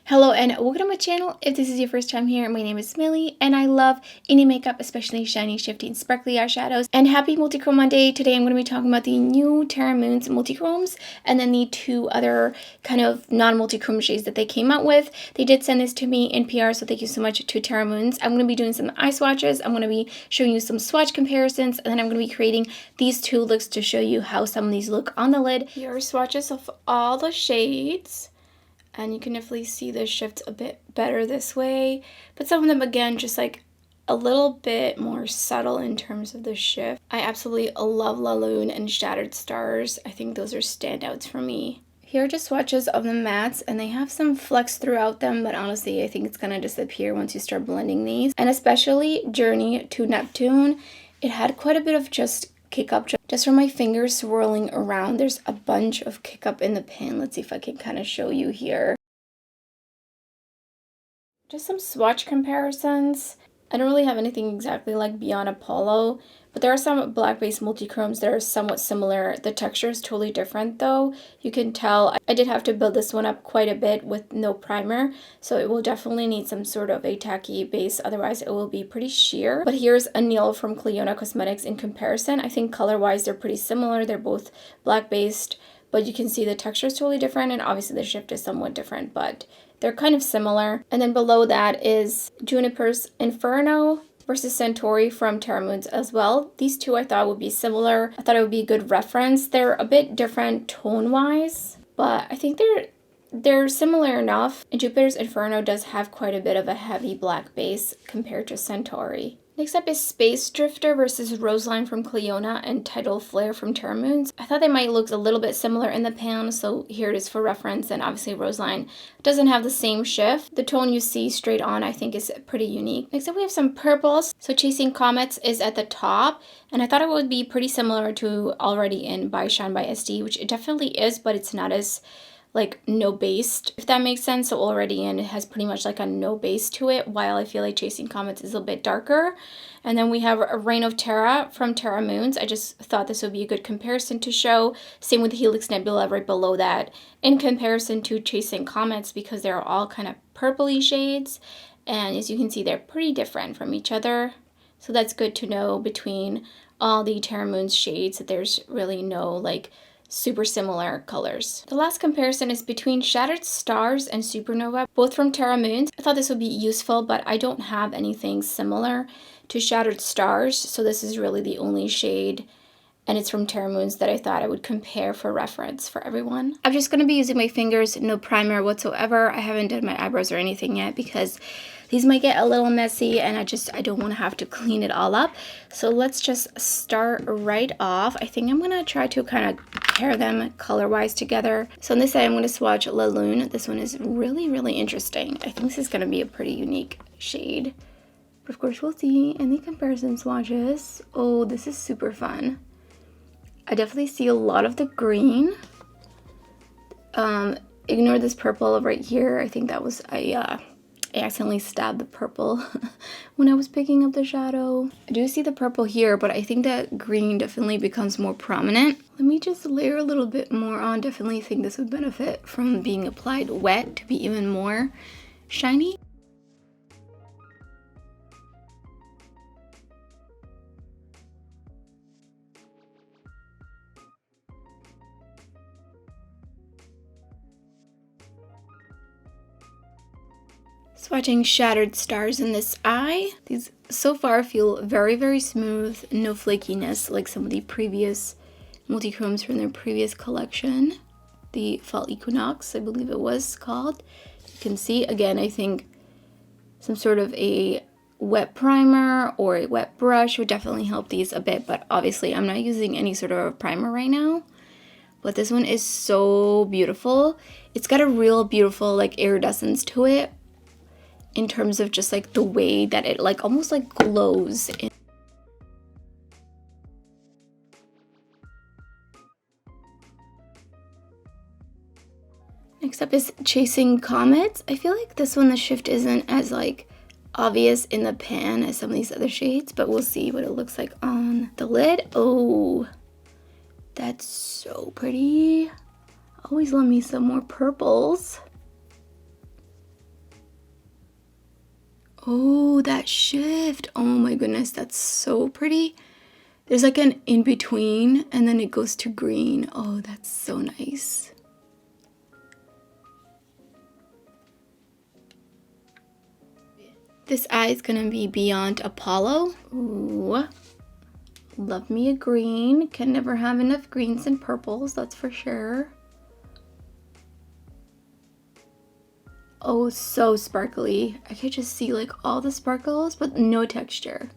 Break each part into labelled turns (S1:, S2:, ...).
S1: Hello and welcome to my channel. If this is your first time here, my name is Millie and I love any makeup, especially shiny, shifty, and sparkly eyeshadows. And happy Multichrome Monday. Today I'm going to be talking about the new Terra Moons Multichromes and then the two other kind of non-multichrome shades that they came out with. They did send this to me in PR, so thank you so much to Terra Moons. I'm going to be doing some eye swatches. I'm going to be showing you some swatch comparisons, and then I'm going to be creating these two looks to show you how some of these look on the lid. Here are swatches of all the shades. And you can definitely see the shift a bit better this way. But some of them, again, just like a little bit more subtle in terms of the shift. I absolutely love La Lune and Shattered Stars. I think those are standouts for me. Here are just swatches of the mattes, and they have some flecks throughout them, but honestly, I think it's going to disappear once you start blending these. And especially Journey to Neptune, it had quite a bit of just kick up just from my fingers swirling around. There's a bunch of kick up in the pan. Let's see if I can kind of show you here. Just some swatch comparisons. I don't really have anything exactly like Beyond Apollo, but there are some black-based multichromes that are somewhat similar. The texture is totally different though. You can tell I did have to build this one up quite a bit with no primer, so it will definitely need some sort of a tacky base, otherwise it will be pretty sheer. But here's Anil from Clionadh Cosmetics in comparison. I think color-wise they're pretty similar. They're both black-based, but you can see the texture is totally different, and obviously the shift is somewhat different, but they're kind of similar. And then below that is Juniper's Inferno versus Centauri from Terra Moons as well. These two I thought would be similar. I thought it would be a good reference. They're a bit different tone-wise, but I think they're similar enough. And Jupiter's Inferno does have quite a bit of a heavy black base compared to Centauri. Next up is Space Drifter versus Roseline from Clionadh and Tidal Flare from Terra Moons. I thought they might look a little bit similar in the pan, so here it is for reference. And obviously Roseline doesn't have the same shift. The tone you see straight on I think is pretty unique. Next up we have some purples. So Chasing Comets is at the top, and I thought it would be pretty similar to Already In by Shine by SD, which it definitely is, but it's not as like no based, if that makes sense. So Already In, it has pretty much like a no base to it, while I feel like Chasing Comets is a bit darker. And then we have a Reign of Terra from Terra Moons. I just thought this would be a good comparison to show. Same with Helix Nebula right below that in comparison to Chasing Comets, because they're all kind of purpley shades, and as you can see they're pretty different from each other. So that's good to know between all the Terra Moons shades that there's really no like super similar colors. The last comparison is between Shattered Stars and Supernova, both from Terra Moons. I thought this would be useful, but I don't have anything similar to Shattered Stars, so this is really the only shade, and it's from Terra Moons, that I thought I would compare for reference for everyone. I'm just going to be using my fingers, no primer whatsoever. I haven't done my eyebrows or anything yet because these might get a little messy, and I don't want to have to clean it all up. So let's just start right off. I think I'm going to try to kind of pair them color-wise together. So on this side, I'm going to swatch La Lune. This one is really, really interesting. I think this is going to be a pretty unique shade. But of course, we'll see in the comparison swatches. Oh, this is super fun. I definitely see a lot of the green. Ignore this purple right here. I think that was I accidentally stabbed the purple when I was picking up the shadow. I do see the purple here, but I think that green definitely becomes more prominent. Let me just layer a little bit more on. Definitely think this would benefit from being applied wet to be even more shiny. Swatching Shattered Stars in this eye. These so far feel very, very smooth, no flakiness like some of the previous multichromes from their previous collection. The Fall Equinox, I believe it was called. You can see, again, I think some sort of a wet primer or a wet brush would definitely help these a bit, but obviously I'm not using any sort of primer right now. But this one is so beautiful. It's got a real beautiful like iridescence to it, in terms of just like the way that it like almost like glows. Next up is Chasing Comets. I feel like this one, the shift isn't as like obvious in the pan as some of these other shades, but we'll see what it looks like on the lid. Oh, that's so pretty. Always love me some more purples. Oh, that shift. Oh my goodness, that's so pretty. There's like an in-between and then it goes to green. Oh, that's so nice. This eye is gonna be Beyond Apollo. Ooh, love me a green. Can never have enough greens and purples, that's for sure. Oh, so sparkly. I could just see like all the sparkles, but no texture.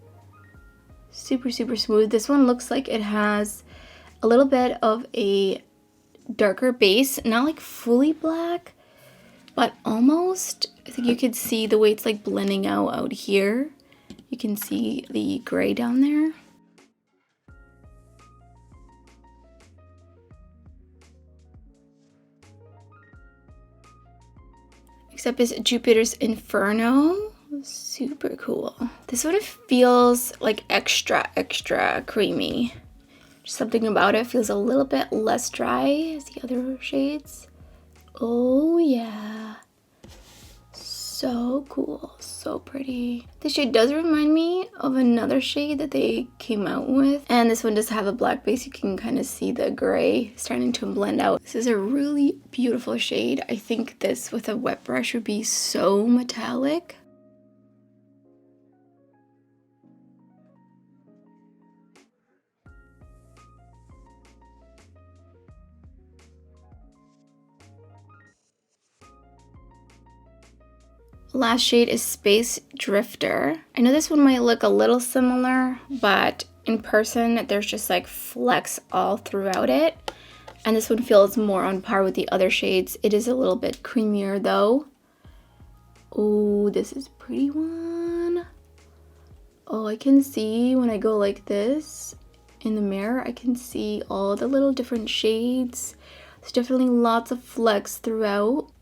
S1: Super, super smooth. This one looks like it has a little bit of a darker base, not like fully black, but almost. I think you could see the way it's like blending out here. You can see the gray down there. Next up is Jupiter's Inferno. Super cool. This one feels like extra creamy. Just something about it feels a little bit less dry as the other shades. Oh yeah. So cool, so pretty. This shade does remind me of another shade that they came out with. And this one does have a black base. You can kind of see the gray starting to blend out. This is a really beautiful shade. I think this with a wet brush would be so metallic. Last shade is Space Drifter. I know this one might look a little similar, but in person there's just like flecks all throughout it. And this one feels more on par with the other shades. It is a little bit creamier though. Oh, this is a pretty one. Oh, I can see when I go like this in the mirror, I can see all the little different shades. There's definitely lots of flecks throughout.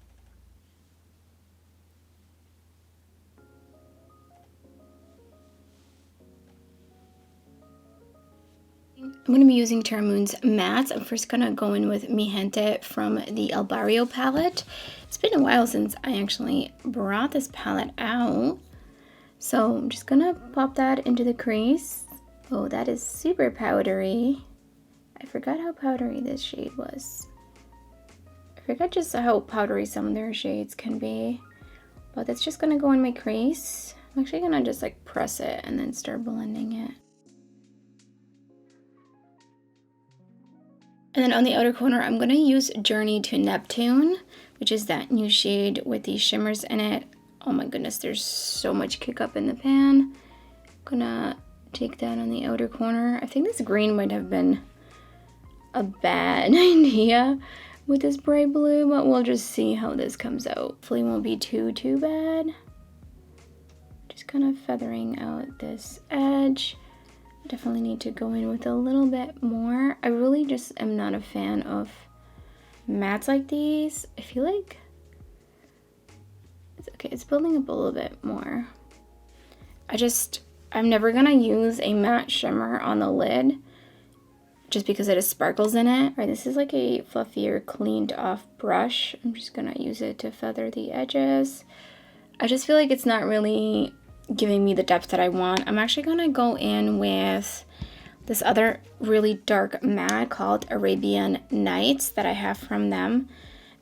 S1: I'm going to be using Terra Moon's mattes. I'm first going to go in with Mi Gente from the El Barrio palette. It's been a while since I actually brought this palette out. So I'm just going to pop that into the crease. Oh, that is super powdery. I forgot how powdery this shade was. I forgot just how powdery some of their shades can be. But that's just going to go in my crease. I'm actually going to just like press it and then start blending it. And then on the outer corner, I'm going to use Journey to Neptune, which is that new shade with these shimmers in it. Oh my goodness, there's so much kick up in the pan. I'm gonna take that on the outer corner. I think this green might have been a bad idea with this bright blue, but we'll just see how this comes out. Hopefully it won't be too bad. Just kind of feathering out this edge. Definitely need to go in with a little bit more. I really just am not a fan of mattes like these. I feel like it's okay. It's building up a little bit more. I'm never gonna use a matte shimmer on the lid just because it has sparkles in it. All right, this is like a fluffier, cleaned off brush. I'm just gonna use it to feather the edges. I just feel like it's not really giving me the depth that I want. I'm actually gonna go in with this other really dark matte called Arabian Nights that I have from them,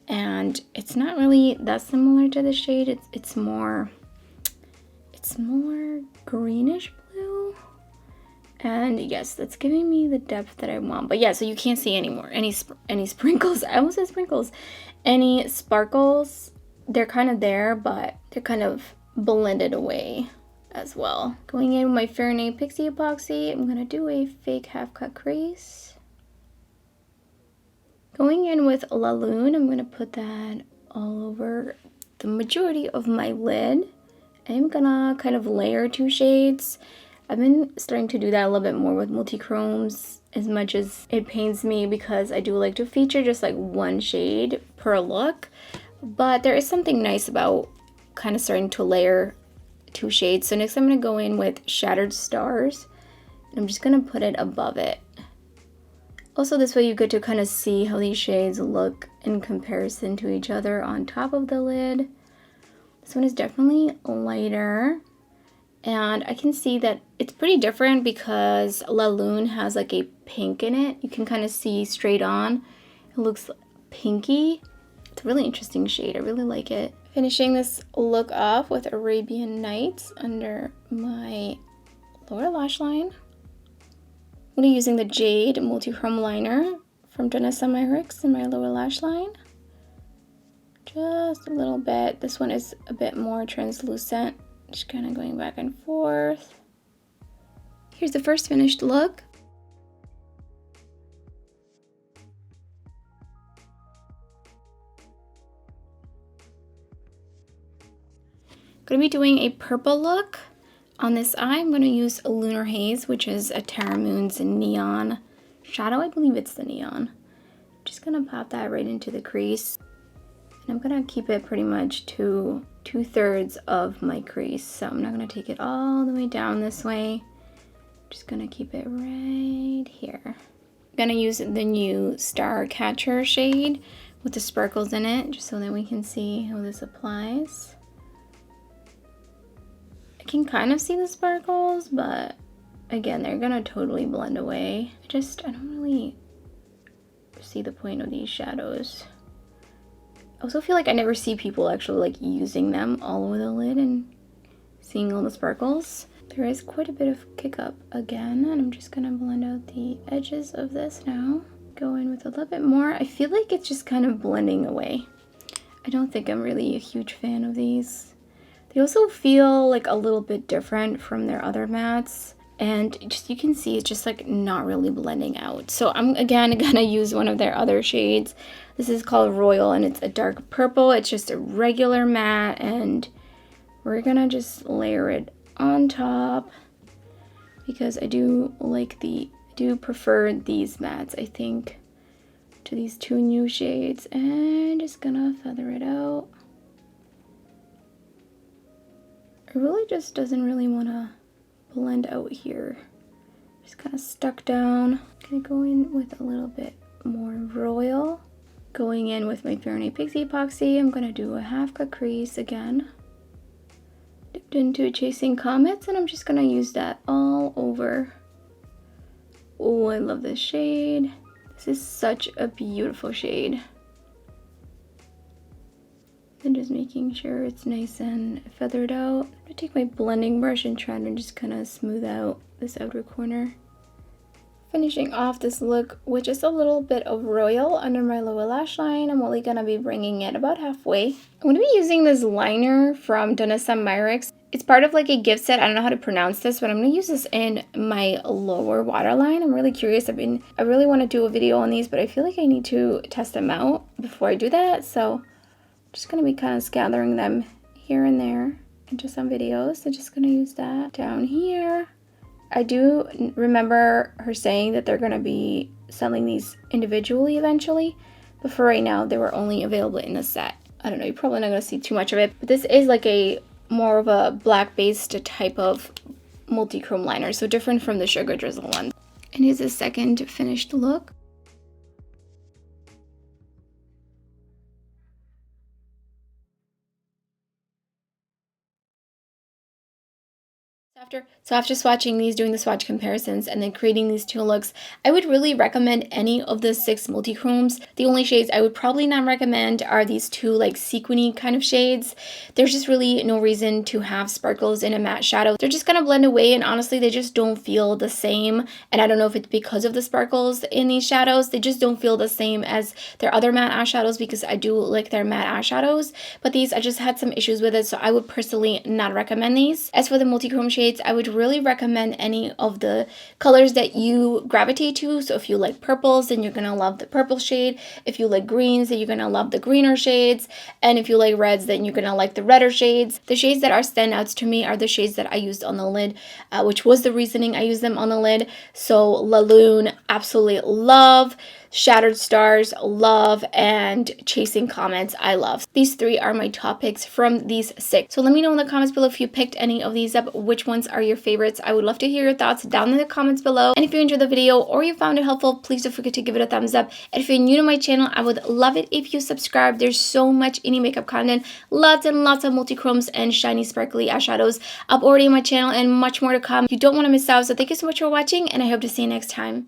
S1: and it's not really that similar to the shade. It's more greenish blue, and yes, that's giving me the depth that I want. But yeah, so you can't see anymore any sprinkles. I almost said sprinkles. Any sparkles, they're kind of there, but they're kind of blended away as well. Going in with my Fair Pixie Epoxy, I'm gonna do a fake half cut crease. Going in with La Lune, I'm gonna put that all over the majority of my lid. I'm gonna kind of layer two shades. I've been starting to do that a little bit more with multi-chromes, as much as it pains me because I do like to feature just like one shade per look. But there is something nice about kind of starting to layer two shades. So next I'm going to go in with Shattered Stars, and I'm just going to put it above it. Also, this way you get to kind of see how these shades look in comparison to each other on top of the lid. This one is definitely lighter. And I can see that it's pretty different because La Lune has like a pink in it. You can kind of see straight on. It looks pinky. It's a really interesting shade. I really like it. Finishing this look off with Arabian Nights under my lower lash line. I'm going to be using the Jade Multichrome Liner from Devinah Myricks in my lower lash line. Just a little bit. This one is a bit more translucent. Just kind of going back and forth. Here's the first finished look. Going to be doing a purple look on this eye. I'm going to use a Lunar Haze, which is a Terra Moon's neon shadow. I believe it's the neon. Just going to pop that right into the crease. And I'm going to keep it pretty much to 2/3 of my crease. So I'm not going to take it all the way down this way. Just going to keep it right here. I'm going to use the new Star Catcher shade with the sparkles in it, just so that we can see how this applies. I can kind of see the sparkles, but again, they're gonna totally blend away. I don't really see the point of these shadows. I also feel like I never see people actually like using them all over the lid and seeing all the sparkles. There is quite a bit of kick up again, and I'm just gonna blend out the edges of this now. Go in with a little bit more. I feel like it's just kind of blending away. I don't think I'm really a huge fan of these. They also feel like a little bit different from their other mattes, and just you can see it's just like not really blending out. So I'm again gonna use one of their other shades. This is called Royal, and it's a dark purple. It's just a regular matte, and we're gonna just layer it on top because I do prefer these mattes, I think, to these two new shades. And just gonna feather it out. It really just doesn't really want to blend out here. Just kind of stuck down. Gonna go in with a little bit more Royal. Going in with my Fair Pixie Epoxy, I'm gonna do a half cut crease again. Dipped into Chasing Comets, and I'm just gonna use that all over. Oh, I love this shade. This is such a beautiful shade. And just making sure it's nice and feathered out. I'm gonna take my blending brush and try to just kind of smooth out this outer corner. Finishing off this look with just a little bit of Royal under my lower lash line. I'm only gonna be bringing it about halfway. I'm gonna be using this liner from Devinah Myricks. It's part of like a gift set. I don't know how to pronounce this, but I'm gonna use this in my lower waterline. I'm really curious. I really want to do a video on these, but I feel like I need to test them out before I do that. So just gonna be kind of gathering them here and there into some videos. So just gonna use that down here. I do remember her saying that they're gonna be selling these individually eventually, but for right now they were only available in the set. I don't know, you're probably not gonna see too much of it, but this is like a more of a black based type of multi-chrome liner, so different from the Sugar Drizzle one. And here's a second finished look. So after swatching these, doing the swatch comparisons, and then creating these two looks, I would really recommend any of the 6 multi-chromes. The only shades I would probably not recommend are these two like sequiny kind of shades. There's just really no reason to have sparkles in a matte shadow. They're just gonna blend away, and honestly they just don't feel the same. And I don't know if it's because of the sparkles in these shadows. They just don't feel the same as their other matte eyeshadows, because I do like their matte eyeshadows. But these, I just had some issues with it, so I would personally not recommend these. As for the multi-chrome shades, I would really recommend any of the colors that you gravitate to. So if you like purples, then you're gonna love the purple shade. If you like greens, then you're gonna love the greener shades. And if you like reds, then you're gonna like the redder shades. The shades that are standouts to me are the shades that I used on the lid, which was the reasoning I used them on the lid. So La Lune, absolutely love. Shattered Stars, Love, and Chasing Comets, I love. These 3 are my top picks from these 6. So let me know in the comments below if you picked any of these up, which ones are your favorites. I would love to hear your thoughts down in the comments below. And if you enjoyed the video or you found it helpful, please don't forget to give it a thumbs up. And if you're new to my channel, I would love it if you subscribe. There's so much indie makeup content, lots and lots of multi-chromes and shiny sparkly eyeshadows up already on my channel, and much more to come. You don't want to miss out. So thank you so much for watching, and I hope to see you next time.